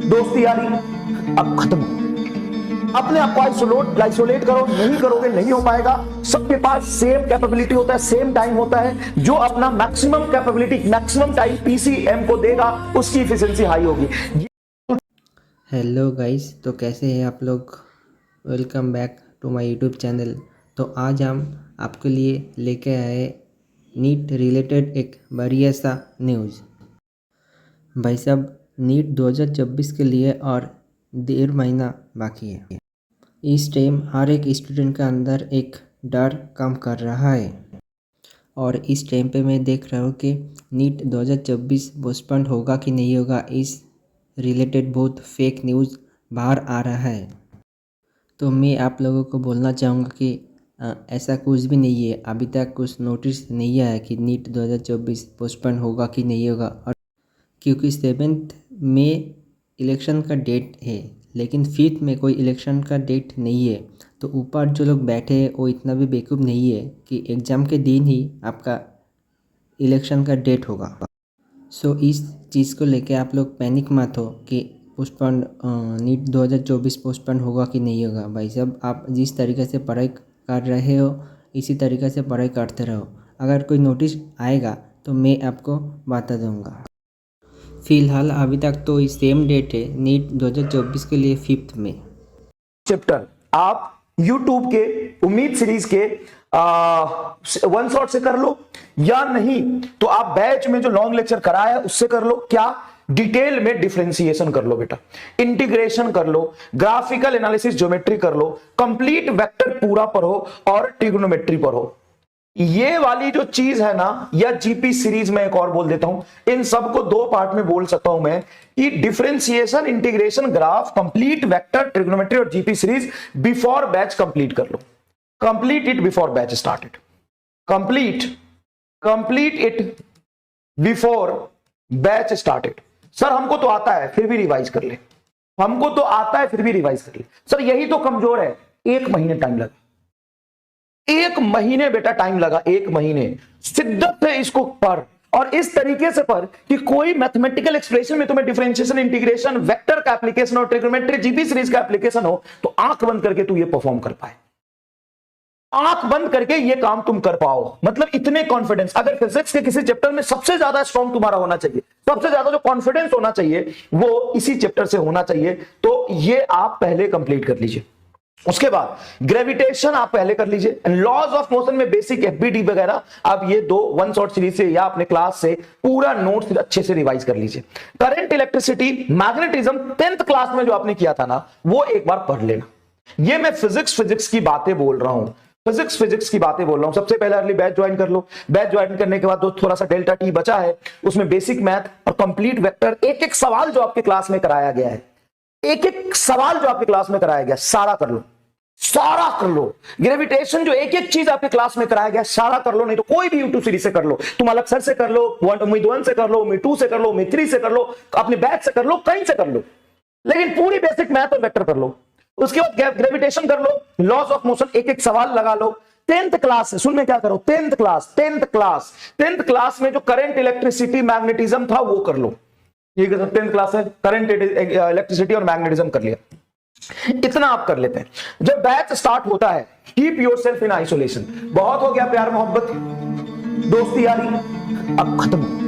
दोस्ती यारी अब खत्म हो। अपने आप को आइसोलेट करो, नहीं करोगे नहीं हो पाएगा। सबके पास सेम कैपेबिलिटी होता है, सेम टाइम होता है। जो अपना maximum capability, maximum time PCM को देगा, उसकी एफिशिएंसी हाई होगी। हेलो गाइस, तो कैसे हैं आप लोग। Welcome back to my YouTube channel. तो आज हम आपके लिए लेके आए नीट रिलेटेड एक बढ़िया सा न्यूज़। भाई साहब, नीट 2026 के लिए और 1.5 महीना बाकी है। इस टाइम हर एक स्टूडेंट के अंदर एक डर काम कर रहा है और इस टाइम पे मैं देख रहा हूँ कि नीट 2026 पोस्टपोन होगा कि नहीं होगा, इस रिलेटेड बहुत फेक न्यूज़ बाहर आ रहा है। तो मैं आप लोगों को बोलना चाहूँगा कि ऐसा कुछ भी नहीं है। अभी तक कुछ नोटिस नहीं आया कि नीट 2024 पोस्टपोन होगा कि नहीं होगा। और क्योंकि 7 मई इलेक्शन का डेट है, लेकिन 5 में कोई इलेक्शन का डेट नहीं है, तो ऊपर जो लोग बैठे हैं वो इतना भी बेवकूफ़ नहीं है कि एग्ज़ाम के दिन ही आपका इलेक्शन का डेट होगा। सो इस चीज़ को लेके आप लोग पैनिक मत हो कि पोस्टपोन नीट 2024 पोस्टपोन होगा कि नहीं होगा। भाई साहब, आप जिस तरीके से पढ़ाई कर रहे हो इसी तरीके से पढ़ाई करते रहो। अगर कोई नोटिस आएगा तो मैं आपको बता दूंगा। फ़िलहाल अभी तक तो इस सेम डेट है नीट 2024 के लिए 5 में। चैप्टर आप YouTube के उम्मीद सीरीज के वन शॉट से कर लो, या नहीं तो आप बैच में जो लॉन्ग लेक्चर कराया है उससे कर लो। क्या डिटेल में डिफरेंशिएशन कर लो बेटा, इंटीग्रेशन कर लो, ग्राफिकल एनालिसिस ज्योमेट्री कर लो, कंप्लीट वेक्टर पूरा पढ़ो और ट्रिग्नोमेट्री पढ़ो। ये वाली जो चीज है ना, या जीपी सीरीज में एक और बोल देता हूं, इन सबको 2 पार्ट में बोल सकता हूं मैं कि differentiation, integration, graph, complete vector, trigonometry और GP series before batch complete कर लो। Complete it before batch started. Complete it before batch started. Sir हमको तो आता है फिर भी रिवाइज कर ले, हमको तो आता है फिर भी रिवाइज कर ले। सर यही तो कमजोर है। 1 महीने टाइम लगा, 1 महीने बेटा टाइम लगा, 1 महीने शिद्दत है इसको पढ़, और इस तरीके से पढ़ कि कोई मैथमेटिकल एक्सप्रेशन में तुम्हें डिफरेंशिएशन, इंटीग्रेशन, वेक्टर का एप्लीकेशन और ट्रिग्नोमेट्री, जीपी सीरीज का एप्लीकेशन हो तो आंख बंद करके तू ये परफॉर्म कर पाए, आंख बंद करके ये काम तुम कर पाओ। मतलब इतने कॉन्फिडेंस। अगर फिजिक्स के किसी चैप्टर में सबसे ज्यादा स्ट्रॉन्ग तुम्हारा होना चाहिए, सबसे ज्यादा जो कॉन्फिडेंस होना चाहिए वो इसी चैप्टर से होना चाहिए, तो ये आप पहले कंप्लीट कर लीजिए। उसके बाद ग्रेविटेशन आप पहले कर लीजिए, लॉज ऑफ मोशन में बेसिक एफबीडी वगैरह आप ये 2 वन शॉट सीरीज से या अपने क्लास से पूरा नोट्स अच्छे से रिवाइज कर लीजिए। Current, electricity, magnetism 10th class में जो आपने किया था ना, वो एक बार पढ़ लेना। ये मैं फिजिक्स की बातें बोल रहा हूं, फिजिक्स की बातें बोल रहा हूं। सबसे पहले अर्ली बैच ज्वाइन कर लो। बैच ज्वाइन करने के बाद जो थोड़ा सा डेल्टा टी बचा है उसमें बेसिक मैथ और कंप्लीट वेक्टर, एक सवाल जो आपके क्लास में कराया गया है, एक सवाल जो आपके क्लास में कराया गया सारा कर लो, सारा कर लो। ग्रेविटेशन जो एक चीज आपके क्लास में कराया गया सारा कर लो, नहीं तो कोई भी यूट्यूब सीरीज से कर लो, तुम अलग सर से कर लो, उम्मीद 1 से कर लो, उम्मीद 2 से कर लो, उम्मीद 3 से कर लो, अपने बैच से कर लो, कहीं से कर लो, लेकिन पूरी बेसिक मैथ और वेक्टर कर लो। उसके बाद ग्रेविटेशन कर लो, लॉस ऑफ मोशन एक सवाल लगा लो। 10th क्लास से सुन में क्या करो, 10th क्लास में जो करंट, इलेक्ट्रिसिटी, मैग्नेटिज्म था वो कर लो। ये 10th क्लास है, करंट, इलेक्ट्रिसिटी और मैग्नेटिज्म कर लिया, इतना आप कर लेते हैं। जब बैच स्टार्ट होता है, कीप योरसेल्फ इन आइसोलेशन। बहुत हो गया प्यार मोहब्बत, दोस्ती यारी अब खत्म हो।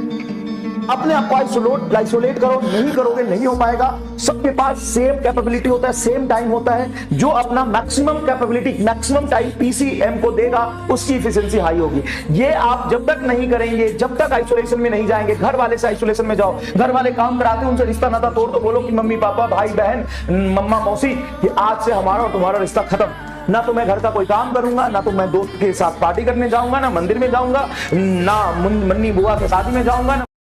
अपने आप को आइसोलेट करो, नहीं करोगे नहीं हो पाएगा। सबके पास सेम कैपेबिलिटी होता है, सेम टाइम होता है। जो अपना maximum capability, maximum time PCM को देगा, उसकी एफिशिएंसी हाई होगी। ये आप जब तक नहीं करेंगे, जब तक आइसोलेशन में नहीं जाएंगे, घर वाले से आइसोलेशन में जाओ, घर वाले काम कराते हैं, उनसे रिश्ता नाता तोड़ दो, बोलो कि मम्मी पापा, भाई बहन, मम्मा मौसी, कि आज से हमारा और तुम्हारा रिश्ता खत्म। ना तो मैं घर का कोई काम करूंगा, ना तो मैं दोस्त के साथ पार्टी करने जाऊंगा, ना मंदिर में जाऊंगा, ना मन्नी बुआ के शादी में जाऊंगा, ना